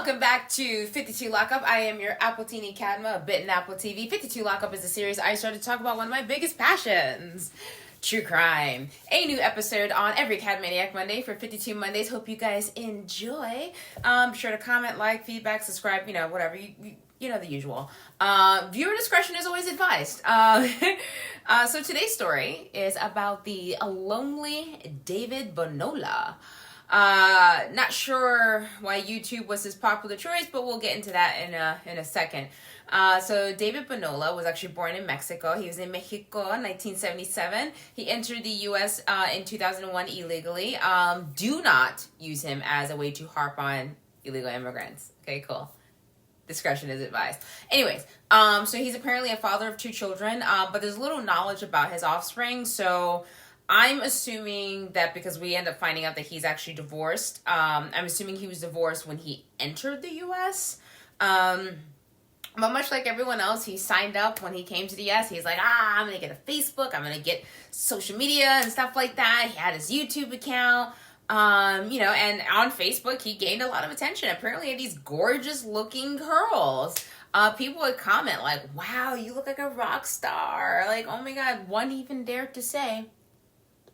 Welcome back to 52 Lockup. I am your Apple Teeny Cadma, a bit in Apple TV. 52 Lockup is a series I started to talk about one of my biggest passions, true crime. A new episode on every Cadmaniac Monday for 52 Mondays. Hope you guys enjoy. Be sure to comment, like, feedback, subscribe, whatever. You know the usual. Viewer discretion is always advised. So today's story is about the lonely David Bonola. Not sure why YouTube was his popular choice, but we'll get into that in a second. So David Bonola was actually born in Mexico. He was in Mexico in 1977. He entered the U.S. In 2001 illegally. Do not use him as a way to harp on illegal immigrants. Okay, cool. Discretion is advised. Anyways, so he's apparently a father of 2 children, but there's little knowledge about his offspring, so I'm assuming that because we end up finding out that he's actually divorced, I'm assuming he was divorced when he entered the U.S., but much like everyone else, he signed up when he came to the U.S. He's like, I'm going to get a Facebook, I'm going to get social media and stuff like that. He had his YouTube account. And on Facebook, he gained a lot of attention. Apparently, he had these gorgeous looking girls. People would comment like, wow, you look like a rock star. Like, oh my God, one even dared to say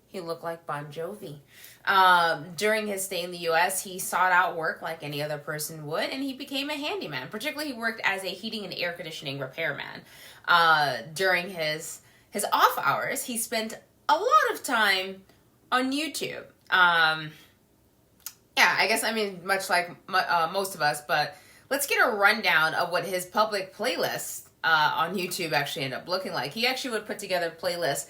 he looked like Bon Jovi. During his stay in the U.S., he sought out work like any other person would, and he became a handyman. Particularly, he worked as a heating and air conditioning repairman. During his off hours, he spent a lot of time on YouTube. Much like most of us, but let's get a rundown of what his public playlists on YouTube actually end up looking like. He actually would put together playlists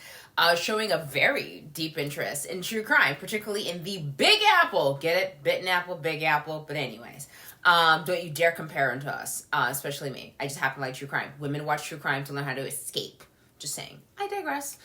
showing a very deep interest in true crime, particularly in the Big Apple. Get it? Bitten Apple, Big Apple. But anyways, don't you dare compare them to us, especially me. I just happen to like true crime. Women watch true crime to learn how to escape. Just saying. I digress.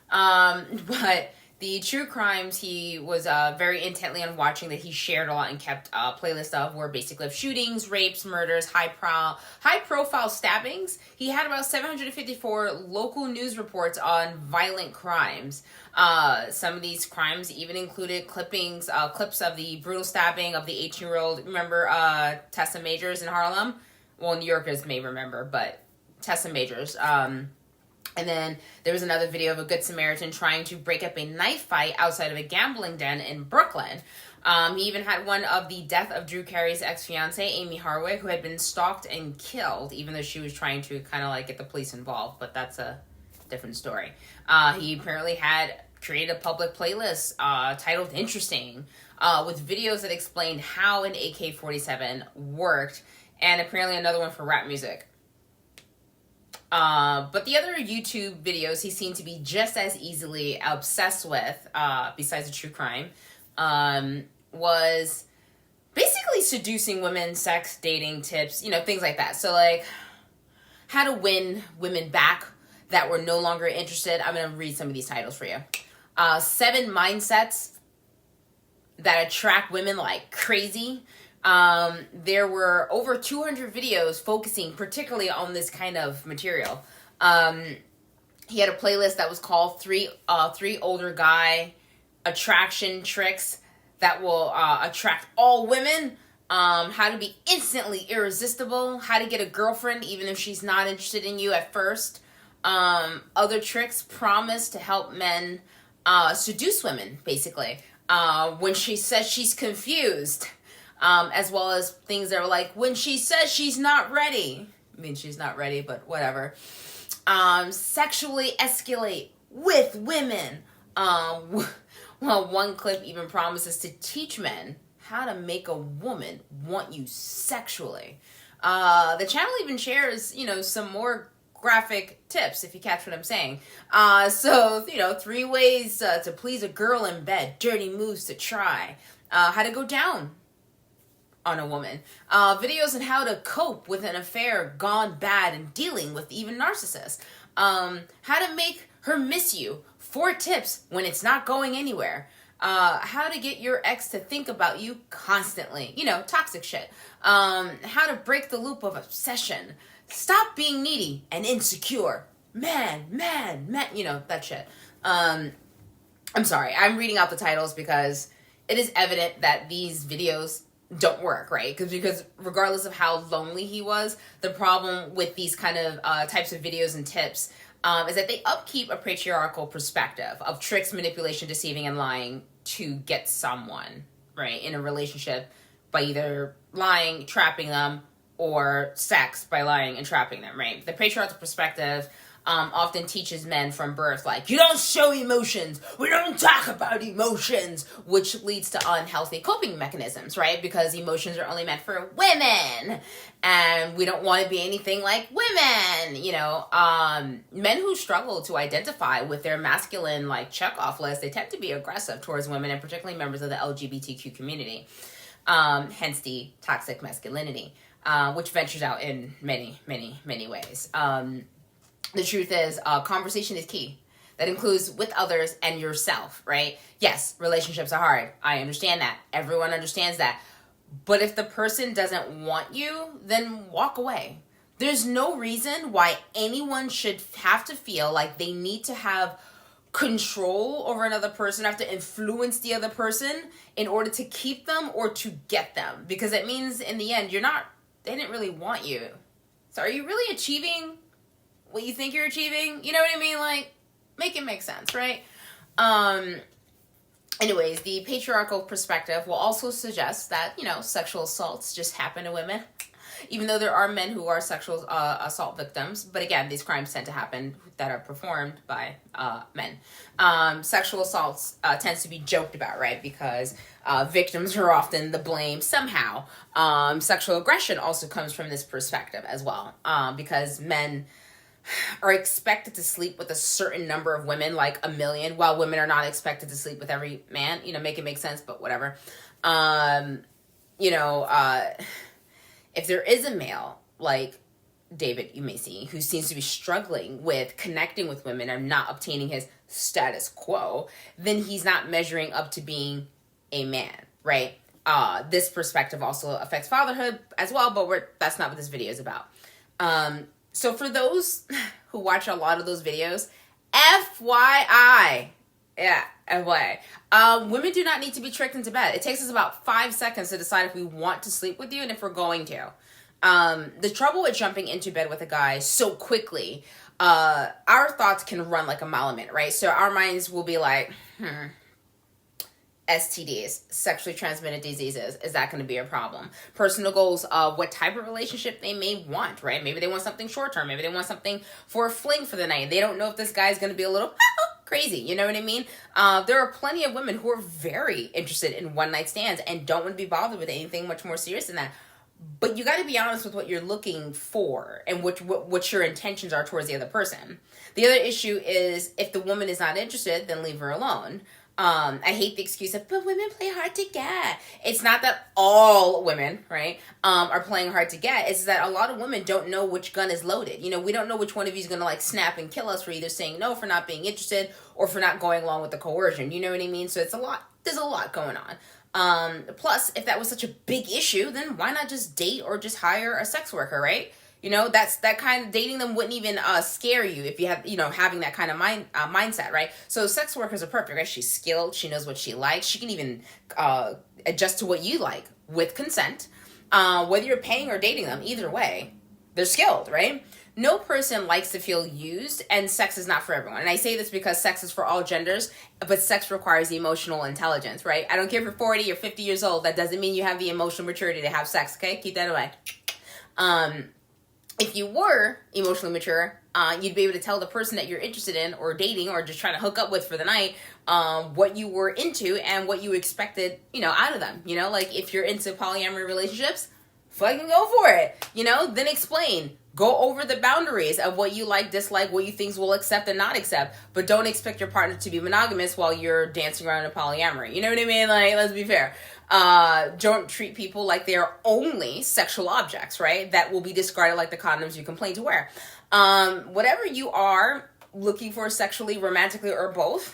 But the true crimes he was very intently on watching that he shared a lot and kept a playlist of were basically of shootings, rapes, murders, high-profile stabbings. He had about 754 local news reports on violent crimes. Some of these crimes even included clips of the brutal stabbing of the 18-year-old, remember Tessa Majors in Harlem? Well, New Yorkers may remember, but Tessa Majors. And then there was another video of a Good Samaritan trying to break up a knife fight outside of a gambling den in Brooklyn. He even had one of the death of Drew Carey's ex-fiancée, Amy Hardwick, who had been stalked and killed, even though she was trying to kind of like get the police involved. But that's a different story. He apparently had created a public playlist titled Interesting, with videos that explained how an AK-47 worked, and apparently another one for rap music. But the other YouTube videos he seemed to be just as easily obsessed with, besides the true crime, was basically seducing women, sex, dating tips, things like that. So like how to win women back that were no longer interested. I'm going to read some of these titles for you. 7 mindsets that attract women like crazy. There were over 200 videos focusing particularly on this kind of material. He had a playlist that was called three older guy attraction tricks that will attract all women. How to be instantly irresistible. How to get a girlfriend even if she's not interested in you at first. Other tricks promise to help men seduce women, basically. When she says she's confused. As well as things that are like, when she says she's not ready. I mean, she's not ready, but whatever. Sexually escalate with women. One clip even promises to teach men how to make a woman want you sexually. The channel even shares, some more graphic tips, if you catch what I'm saying. 3 ways to please a girl in bed. Dirty moves to try. How to go down on a woman. Videos on how to cope with an affair gone bad and dealing with even narcissists. How to make her miss you. 4 tips when it's not going anywhere. How to get your ex to think about you constantly. Toxic shit. How to break the loop of obsession. Stop being needy and insecure. Man, that shit. I'm sorry, I'm reading out the titles because it is evident that these videos don't work, right? Because regardless of how lonely he was, the problem with these kind of types of videos and tips is that they upkeep a patriarchal perspective of tricks, manipulation, deceiving, and lying to get someone, right, in a relationship by either lying, trapping them, or sex by lying and trapping them, right? The patriarchal perspective often teaches men from birth, like, you don't show emotions, we don't talk about emotions, which leads to unhealthy coping mechanisms, right? Because emotions are only meant for women, and we don't want to be anything like women, you know. Men who struggle to identify with their masculine, like, check-off list, they tend to be aggressive towards women, and particularly members of the LGBTQ community, hence the toxic masculinity, which ventures out in many, many, many ways. The truth is, conversation is key. That includes with others and yourself, right? Yes, relationships are hard. I understand that. Everyone understands that. But if the person doesn't want you, then walk away. There's no reason why anyone should have to feel like they need to have control over another person, have to influence the other person in order to keep them or to get them. Because it means in the end, they didn't really want you. So are you really achieving what you think you're achieving? You know what I mean? Like, make it make sense, right? Anyways, the patriarchal perspective will also suggest that, you know, sexual assaults just happen to women, even though there are men who are sexual assault victims. But again, these crimes tend to happen that are performed by men. Sexual assaults tends to be joked about, right? Because victims are often the blame somehow. Sexual aggression also comes from this perspective as well, because men are expected to sleep with a certain number of women, like 1 million, while women are not expected to sleep with every man. You know, make it make sense, but whatever. If there is a male, like David, you may see, who seems to be struggling with connecting with women and not obtaining his status quo, then he's not measuring up to being a man, right? This perspective also affects fatherhood as well, but that's not what this video is about. So for those who watch a lot of those videos, FYI, yeah, FYI, women do not need to be tricked into bed. It takes us about 5 seconds to decide if we want to sleep with you and if we're going to. The trouble with jumping into bed with a guy so quickly, our thoughts can run like a mile a minute, right? So our minds will be like, STDs, sexually transmitted diseases, is that going to be a problem? Personal goals of what type of relationship they may want, right? Maybe they want something short-term. Maybe they want something for a fling for the night. They don't know if this guy's going to be a little crazy, you know what I mean? There are plenty of women who are very interested in one-night stands and don't want to be bothered with anything much more serious than that. But you got to be honest with what you're looking for and what your intentions are towards the other person. The other issue is if the woman is not interested, then leave her alone. I hate the excuse of, but women play hard to get. It's not that all women, right, are playing hard to get. It's that a lot of women don't know which gun is loaded. You know, we don't know which one of you is going to, like, snap and kill us for either saying no, for not being interested, or for not going along with the coercion. You know what I mean? So it's a lot. There's a lot going on. Plus, if that was such a big issue, then why not just date or just hire a sex worker, right? You know, that kind of dating them wouldn't even scare you if you have, you know, having that kind of mindset, right? So sex workers are perfect, right? She's skilled. She knows what she likes. She can even adjust to what you like with consent. Whether you're paying or dating them, either way, they're skilled, right? No person likes to feel used, and sex is not for everyone. And I say this because sex is for all genders, but sex requires emotional intelligence, right? I don't care if you're 40 or 50 years old. That doesn't mean you have the emotional maturity to have sex, okay? Keep that in mind. If you were emotionally mature, you'd be able to tell the person that you're interested in or dating or just trying to hook up with for the night what you were into and what you expected, you know, out of them. You know, like if you're into polyamory relationships, fucking go for it. You know, then explain. Go over the boundaries of what you like, dislike, what you think will accept and not accept. But don't expect your partner to be monogamous while you're dancing around in polyamory. You know what I mean? Like, let's be fair. Don't treat people like they're only sexual objects, right? That will be discarded like the condoms you complain to wear. Whatever you are looking for sexually, romantically, or both,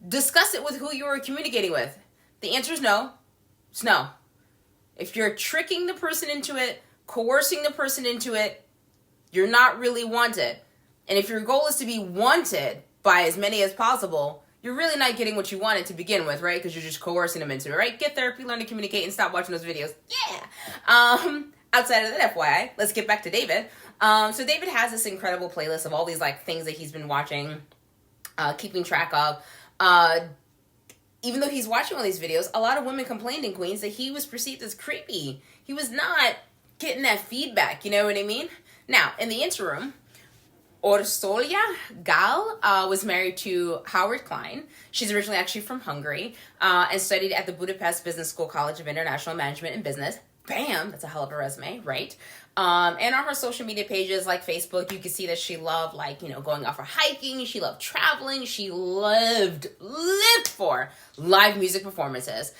discuss it with who you are communicating with. The answer is no. It's no. If you're tricking the person into it, coercing the person into it, you're not really wanted. And if your goal is to be wanted by as many as possible, you're you're really not getting what you wanted to begin with, right? Because you're just coercing them into it, right? Get therapy, learn to communicate, and stop watching those videos. Yeah. Outside of that, FYI, let's get back to David. So David has this incredible playlist of all these like things that he's been watching, keeping track of. Even though he's watching all these videos, a lot of women complained in Queens that he was perceived as creepy. He was not getting that feedback, you know what I mean? Now, in the interim, Orsolya Gal was married to Howard Klein. She's originally actually from Hungary and studied at the Budapest Business School College of International Management and Business. Bam! That's a hell of a resume, right? And on her social media pages like Facebook, you can see that she loved, like, you know, going out for hiking. She loved traveling. She lived for live music performances.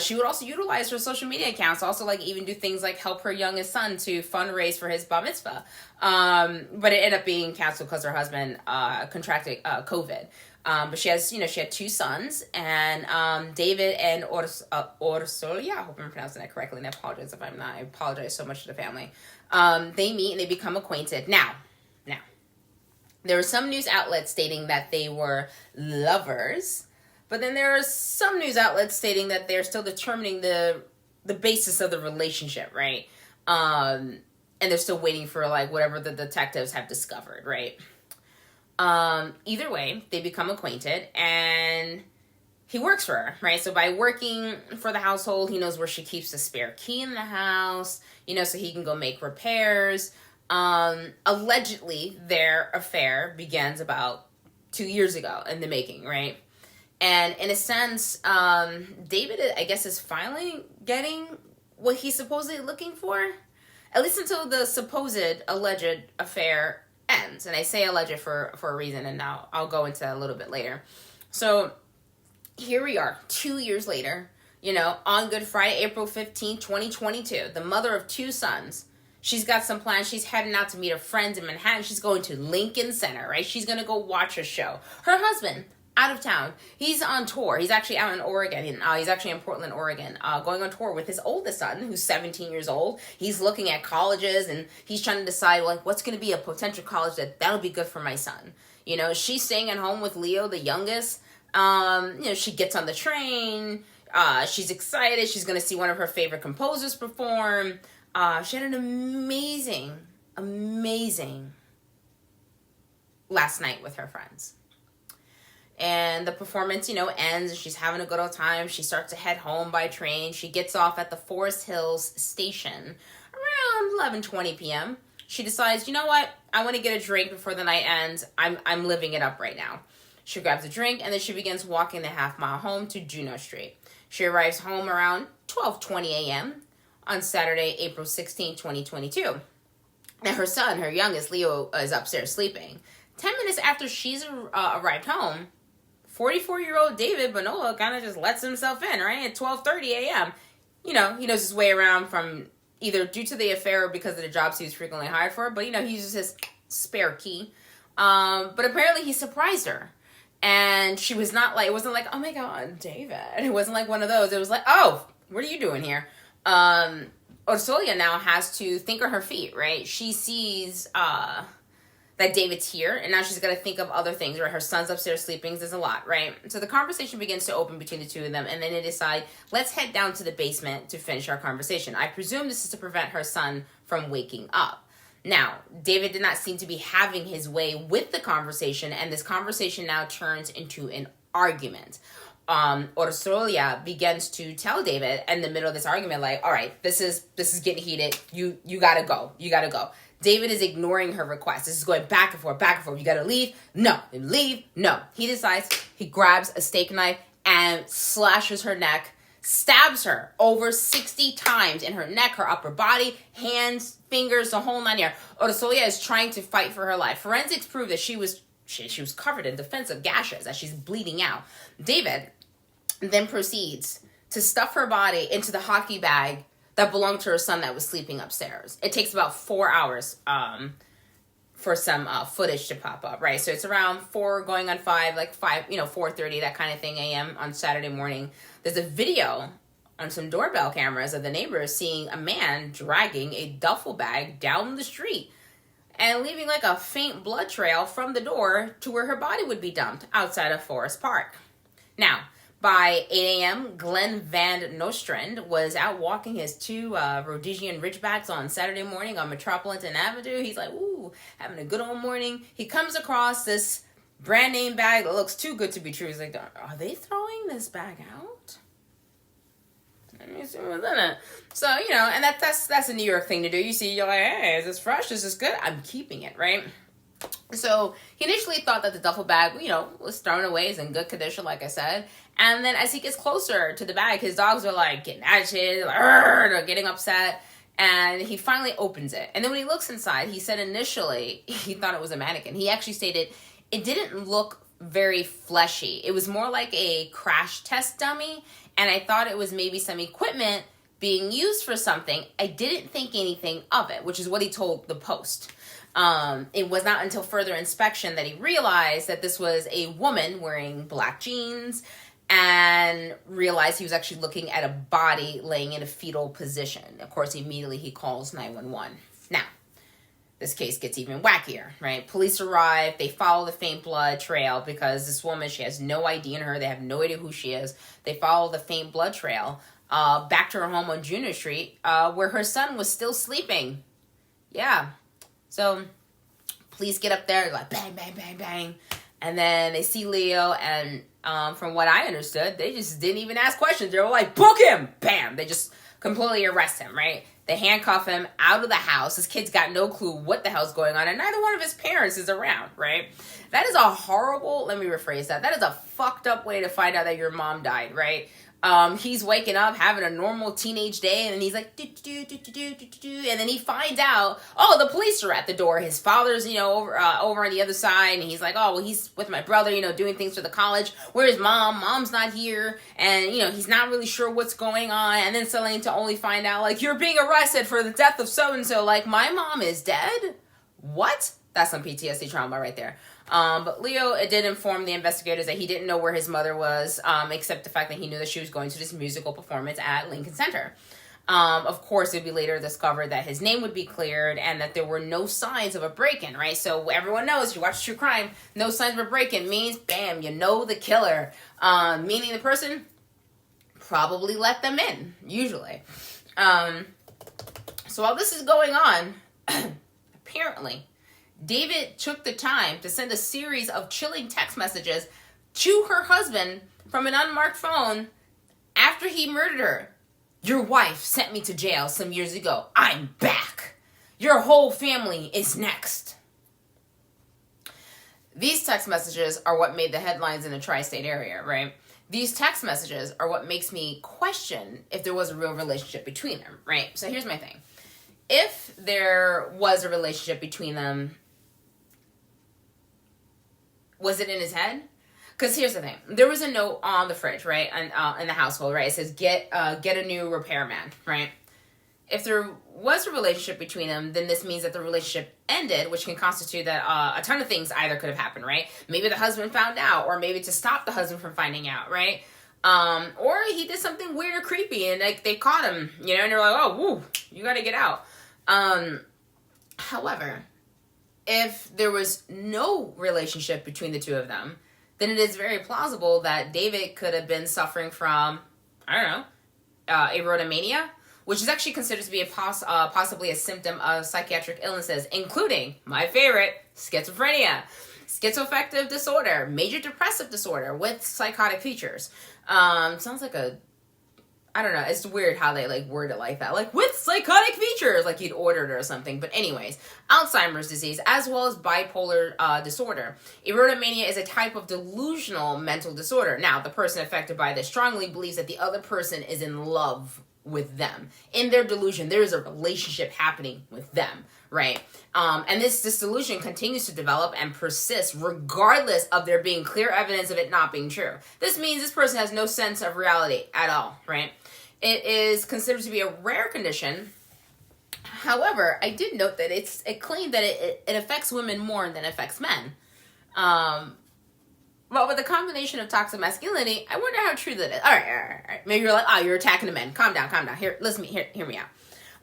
She would also utilize her social media accounts, also like even do things like help her youngest son to fundraise for his bar mitzvah. But it ended up being canceled because her husband contracted COVID. But she had two sons, and David and Orsolya, I hope I'm pronouncing that correctly, and I apologize if I'm not. I apologize so much to the family. They meet and they become acquainted. Now, there were some news outlets stating that they were lovers, but then there are some news outlets stating that they're still determining the basis of the relationship, right? And they're still waiting for like whatever the detectives have discovered, right? Either way, they become acquainted, and he works for her, right? So by working for the household, he knows where she keeps the spare key in the house, you know, so he can go make repairs. Allegedly, their affair begins about 2 years ago in the making, right? And in a sense, David, I guess, is finally getting what he's supposedly looking for, at least until the supposed alleged affair ends. And I say alleged for a reason, and now I'll go into that a little bit later. So here we are 2 years later, you know, on Good Friday, April 15, 2022, the mother of two sons. She's got some plans. She's heading out to meet her friends in Manhattan. She's going to Lincoln Center, right? She's going to go watch a show. Her husband, out of town. He's on tour. He's actually out in Oregon. He's actually in Portland, Oregon, going on tour with his oldest son, who's 17 years old. He's looking at colleges, and he's trying to decide, like, what's going to be a potential college that'll be good for my son. You know, she's staying at home with Leo, the youngest. You know, she gets on the train. She's excited. She's going to see one of her favorite composers perform. She had an amazing last night with her friends. And the performance, you know, ends, and she's having a good old time. She starts to head home by train. She gets off at the Forest Hills station around 11:20 p.m. She decides, you know what? I want to get a drink before the night ends. I'm living it up right now. She grabs a drink, and then she begins walking the half-mile home to Juno Street. She arrives home around 12:20 a.m. on Saturday, April 16, 2022. Now, her son, her youngest, Leo, is upstairs sleeping. 10 minutes after she's arrived home, 44-year-old David Bonola kind of just lets himself in, right? At 12:30 a.m. You know, he knows his way around from either due to the affair or because of the jobs he was frequently hired for, but, you know, he uses his spare key. But apparently he surprised her. And she was not like, it wasn't like, oh my God, David. It wasn't like one of those. It was like, oh, what are you doing here? Orsolya now has to think on her feet, right? She sees that David's here, and now she's got to think of other things, right? Her son's upstairs sleeping. There's a lot, right? So the conversation begins to open between the two of them, and then they decide, let's head down to the basement to finish our conversation. I presume this is to prevent her son from waking up. Now, David did not seem to be having his way with the conversation, and this conversation now turns into an argument. Orsolya begins to tell David in the middle of this argument, like, all right, this is getting heated. You gotta go. You gotta go. David is ignoring her request. This is going back and forth, back and forth. You gotta leave. No. Leave. No. He decides, he grabs a steak knife and slashes her neck, stabs her over 60 times in her neck, her upper body, hands, fingers, the whole nine yards. Orsolya is trying to fight for her life. Forensics prove that she was covered in defensive gashes as she's bleeding out. David then proceeds to stuff her body into the hockey bag that belonged to her son that was sleeping upstairs. It takes about 4 hours for some footage to pop up, right? So it's around 4 going on 5, like 5, 4:30, that kind of thing, a.m. on Saturday morning. There's a video on some doorbell cameras of the neighbors seeing a man dragging a duffel bag down the street. and leaving like a faint blood trail from the door to where her body would be dumped outside of Forest Park. Now, by 8 a.m., Glenn Van Nostrand was out walking his two Rhodesian Ridgebacks on Saturday morning on Metropolitan Avenue. He's like, ooh, having a good old morning. He comes across this brand name bag that looks too good to be true. He's like, are they throwing this bag out? Let me see what's in it. So, and that's a New York thing to do. You see, you're like, hey, is this fresh? Is this good? I'm keeping it, right? So he initially thought that the duffel bag, was thrown away, is in good condition, like I said. And then as he gets closer to the bag, his dogs are like getting agitated, like, getting upset. And he finally opens it. And then when he looks inside, he said initially he thought it was a mannequin. He actually stated it didn't look very fleshy. It was more like a crash test dummy. And I thought it was maybe some equipment being used for something. I didn't think anything of it, which is what he told the Post. It was not until further inspection that he realized that this was a woman wearing black jeans and realized he was actually looking at a body laying in a fetal position. Of course, immediately he calls 911. Now, this case gets even wackier, right? Police arrive, they follow the faint blood trail because this woman, she has no ID in her, they have no idea who she is. They follow the faint blood trail back to her home on Junior Street where her son was still sleeping. Yeah. So, police get up there, like, bang, bang, bang, bang. And then they see Leo, and from what I understood, they just didn't even ask questions. They were like, book him! Bam! They just completely arrest him, right? They handcuff him out of the house. This kid's got no clue what the hell's going on, and neither one of his parents is around, right? That is a horrible, let me rephrase that. That is a fucked up way to find out that your mom died, right? He's waking up, having a normal teenage day, and he's like, and then he finds out, oh, the police are at the door. His father's, over on the other side, and he's like, oh, well, he's with my brother, doing things for the college. Where's mom? Mom's not here, and, he's not really sure what's going on, and then suddenly to only find out, like, you're being arrested for the death of so-and-so, like, my mom is dead? What? That's some PTSD trauma right there. But Leo did inform the investigators that he didn't know where his mother was, except the fact that he knew that she was going to this musical performance at Lincoln Center. Of course, it would be later discovered that his name would be cleared and that there were no signs of a break-in, right? So everyone knows, you watch true crime, no signs of a break-in means, bam, you know the killer. Meaning the person probably let them in, usually. So while this is going on, apparently, David took the time to send a series of chilling text messages to her husband from an unmarked phone after he murdered her. Your wife sent me to jail some years ago. I'm back. Your whole family is next. These text messages are what made the headlines in the tri-state area, right? These text messages are what makes me question if there was a real relationship between them, right? So here's my thing. If there was a relationship between them, was it in his head? Because here's the thing. There was a note on the fridge, right? In the household, right? It says, get a new repairman, right? If there was a relationship between them, then this means that the relationship ended, which can constitute that a ton of things either could have happened, right? Maybe the husband found out, or maybe to stop the husband from finding out, right? Or he did something weird or creepy, and like they caught him, and they're like, oh, woo, you got to get out. However, if there was no relationship between the two of them, then it is very plausible that David could have been suffering from, erotomania, which is actually considered to be possibly a symptom of psychiatric illnesses, including, my favorite, schizophrenia, schizoaffective disorder, major depressive disorder with psychotic features. Sounds like it's weird how they word it like that. Like, with psychotic features, like you'd ordered it or something. But anyways, Alzheimer's disease, as well as bipolar disorder. Erotomania is a type of delusional mental disorder. Now, the person affected by this strongly believes that the other person is in love with them. In their delusion, there is a relationship happening with them, right? And this delusion continues to develop and persist regardless of there being clear evidence of it not being true. This means this person has no sense of reality at all, right? It is considered to be a rare condition. However, I did note that it claimed that it affects women more than it affects men. But with the combination of toxic masculinity, I wonder how true that is. All right. Maybe you're like, oh, you're attacking the men. Calm down. Here, hear me out.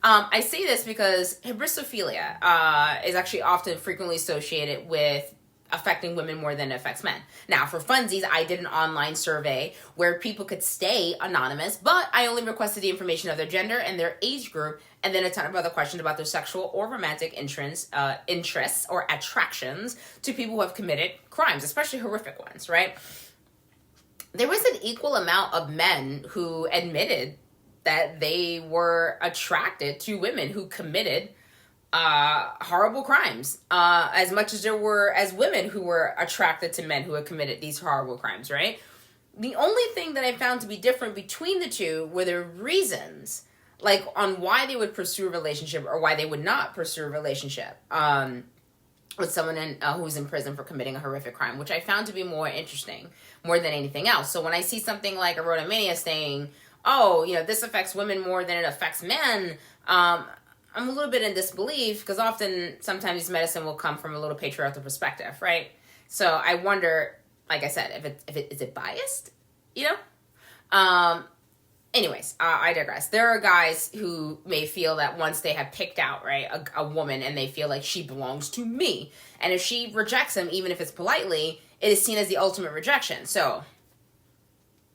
I say this because hybristophilia is actually often frequently associated with affecting women more than it affects men. Now, for funsies, I did an online survey where people could stay anonymous, but I only requested the information of their gender and their age group, and then a ton of other questions about their sexual or romantic interests or attractions to people who have committed crimes, especially horrific ones, right? There was an equal amount of men who admitted that they were attracted to women who committed horrible crimes, as much as there were as women who were attracted to men who had committed these horrible crimes, right? The only thing that I found to be different between the two were the reasons, like on why they would pursue a relationship or why they would not pursue a relationship with someone who's in prison for committing a horrific crime, which I found to be more interesting, more than anything else. So when I see something like Erotomania saying, oh, this affects women more than it affects men, I'm a little bit in disbelief because sometimes medicine will come from a little patriarchal perspective, right? So I wonder, like I said, if it is it biased, Anyways, I digress. There are guys who may feel that once they have picked out, right, a woman and they feel like she belongs to me, and if she rejects him, even if it's politely, it is seen as the ultimate rejection. So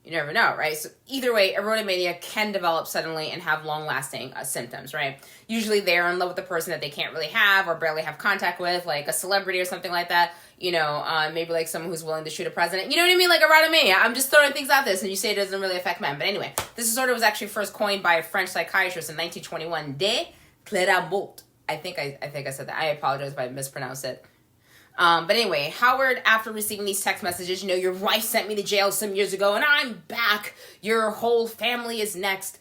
you never know, right? So either way, erotomania can develop suddenly and have long-lasting symptoms, right? Usually they're in love with the person that they can't really have or barely have contact with, like a celebrity or something like that. Maybe like someone who's willing to shoot a president. You know what I mean? Like erotomania. I'm just throwing things out there, and you say it doesn't really affect men. But anyway, this disorder was actually first coined by a French psychiatrist in 1921, de Clérambault. I think I said that. I apologize if I mispronounced it. But anyway, Howard, after receiving these text messages, your wife sent me to jail some years ago and I'm back. Your whole family is next.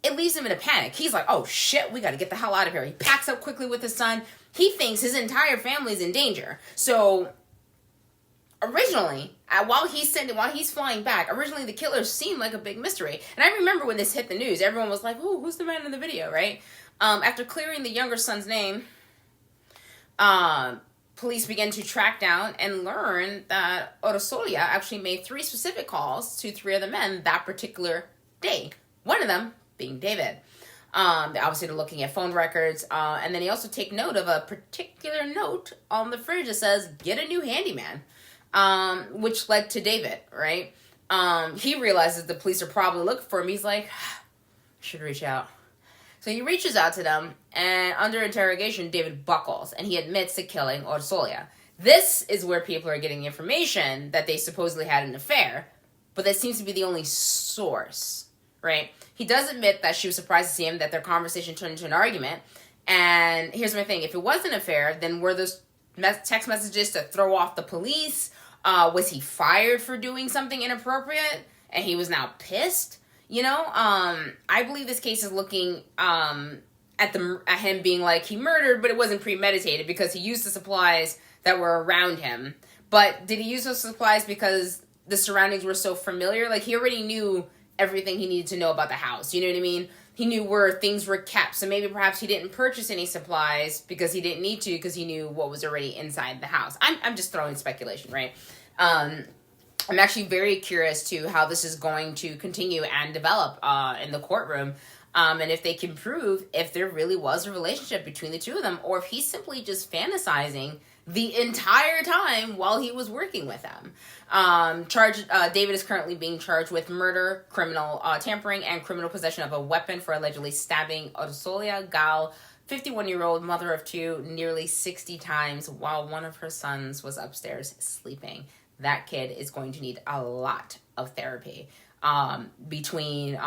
It leaves him in a panic. He's like, oh shit, we got to get the hell out of here. He packs up quickly with his son. He thinks his entire family's in danger. So originally, while he's flying back, originally the killer seemed like a big mystery. And I remember when this hit the news, everyone was like, oh, who's the man in the video, right? After clearing the younger son's name, police began to track down and learn that Orsolya actually made 3 specific calls to 3 other men that particular day. One of them being David. Obviously, they're looking at phone records. And then he also take note of a particular note on the fridge that says, get a new handyman, which led to David, right? He realizes the police are probably looking for him. He's like, I should reach out. So he reaches out to them, and under interrogation, David buckles, and he admits to killing Orsolya. This is where people are getting information that they supposedly had an affair, but that seems to be the only source, right? He does admit that she was surprised to see him, that their conversation turned into an argument, and here's my thing. If it was an affair, then were those text messages to throw off the police? Was he fired for doing something inappropriate, and he was now pissed? I believe this case is looking at him being like he murdered, but it wasn't premeditated because he used the supplies that were around him. But did he use those supplies because the surroundings were so familiar? Like he already knew everything he needed to know about the house. You know what I mean? He knew where things were kept. So maybe perhaps he didn't purchase any supplies because he didn't need to because he knew what was already inside the house. I'm just throwing speculation, right? I'm actually very curious to how this is going to continue and develop in the courtroom. And if they can prove if there really was a relationship between the two of them, or if he's simply just fantasizing the entire time while he was working with them. David is currently being charged with murder, criminal tampering, and criminal possession of a weapon for allegedly stabbing Orsolya Gal, 51-year-old mother of 2, nearly 60 times while one of her sons was upstairs sleeping. That kid is going to need a lot of therapy between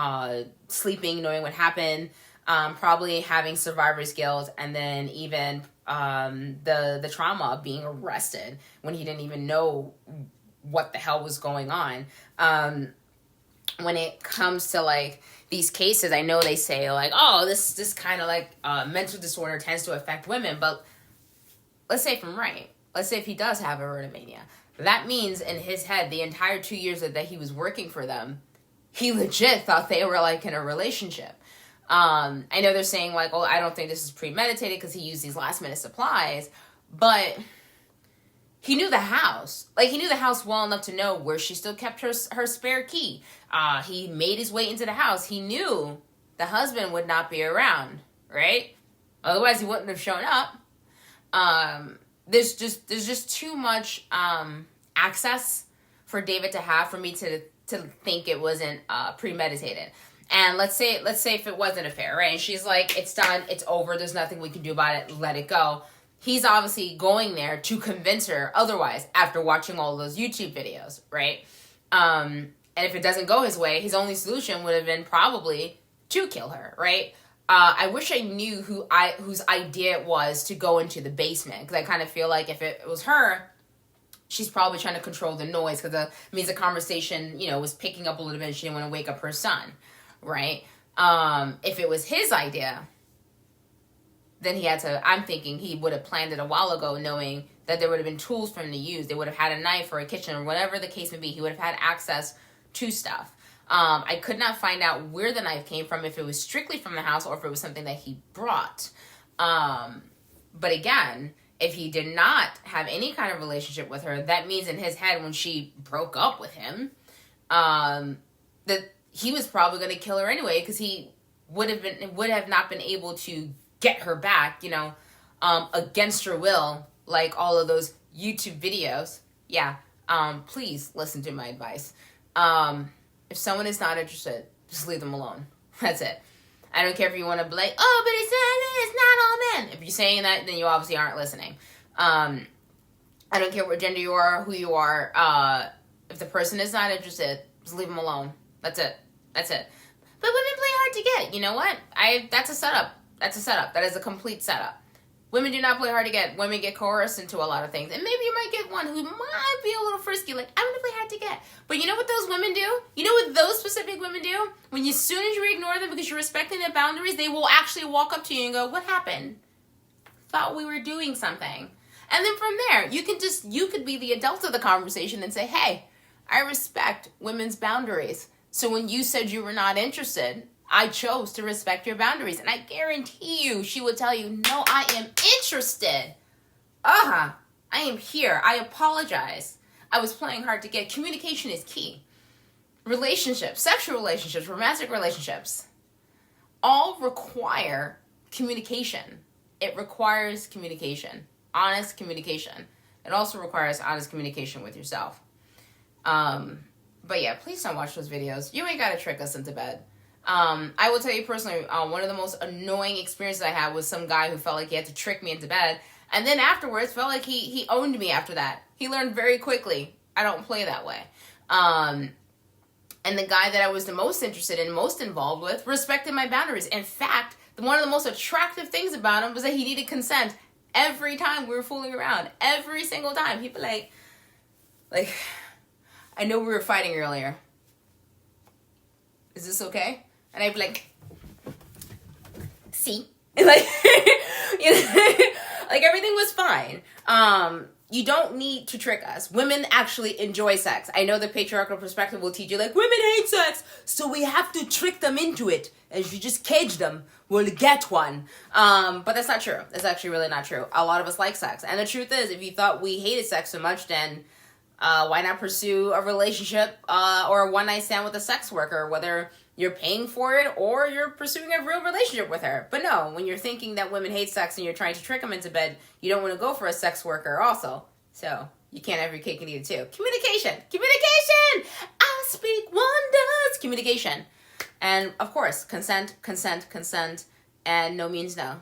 sleeping, knowing what happened, probably having survivor's guilt, and then even the trauma of being arrested when he didn't even know what the hell was going on. When it comes to like these cases, I know they say like, oh, this kind of like mental disorder tends to affect women, but let's say if I'm right. Let's say if he does have erotomania. That means in his head, the entire 2 years that he was working for them, he legit thought they were like in a relationship. I know they're saying like, oh, I don't think this is premeditated because he used these last minute supplies, but he knew the house. Like he knew the house well enough to know where she still kept her spare key. He made his way into the house. He knew the husband would not be around. right? Otherwise, he wouldn't have shown up. There's just too much access for David to have for me to think it wasn't premeditated. And let's say if it was an affair, right? And she's like, it's done, it's over, there's nothing we can do about it, let it go. He's obviously going there to convince her otherwise after watching all those YouTube videos, right? And if it doesn't go his way, his only solution would have been probably to kill her, right? I wish I knew whose idea it was to go into the basement, because I kind of feel like if it was her, she's probably trying to control the noise, because it means the conversation, was picking up a little bit and she didn't want to wake up her son, right? If it was his idea, then I'm thinking he would have planned it a while ago, knowing that there would have been tools for him to use. They would have had a knife or a kitchen or whatever the case may be. He would have had access to stuff. I could not find out where the knife came from, if it was strictly from the house or if it was something that he brought. But again, if he did not have any kind of relationship with her, that means in his head when she broke up with him, that he was probably going to kill her anyway, because he would have not been able to get her back, against her will, like all of those YouTube videos. Yeah, please listen to my advice. If someone is not interested, just leave them alone. That's it. I don't care if you want to be like, oh, but it's not all men. If you're saying that, then you obviously aren't listening. I don't care what gender you are, who you are. If the person is not interested, just leave them alone. That's it. But women play hard to get. You know what? That's a setup. That is a complete setup. Women do not play hard to get. Women get coerced into a lot of things. And maybe you might get one who might be a little frisky, like, I'm going to play hard to get. But you know what those women do? You know what those specific women do? As soon as you ignore them because you're respecting their boundaries, they will actually walk up to you and go, what happened? Thought we were doing something. And then from there, you could be the adult of the conversation and say, hey, I respect women's boundaries. So when you said you were not interested, I chose to respect your boundaries. And I guarantee you, she would tell you, no, I am interested. I am here. I apologize. I was playing hard to get. Communication is key. Relationships, sexual relationships, romantic relationships, all require communication. It requires communication, honest communication. It also requires honest communication with yourself. But yeah, please don't watch those videos. You ain't got to trick us into bed. I will tell you personally, one of the most annoying experiences I had was some guy who felt like he had to trick me into bed. And then afterwards, felt like he owned me after that. He learned very quickly. I don't play that way. And the guy that I was the most interested in, most involved with, respected my boundaries. In fact, one of the most attractive things about him was that he needed consent every time we were fooling around. Every single time. He'd be like, I know we were fighting earlier. Is this okay? And I'd be like, see? And like, like everything was fine. You don't need to trick us. Women actually enjoy sex. I know the patriarchal perspective will teach you, like, women hate sex, so we have to trick them into it. And if you just cage them, we'll get one. But that's not true. That's actually really not true. A lot of us like sex. And the truth is, if you thought we hated sex so much, then why not pursue a relationship or a one-night stand with a sex worker, whether you're paying for it or you're pursuing a real relationship with her. But no, when you're thinking that women hate sex and you're trying to trick them into bed, you don't want to go for a sex worker also. So you can't have your cake and eat it too. Communication! I speak wonders! Communication. And of course, consent, and no means no.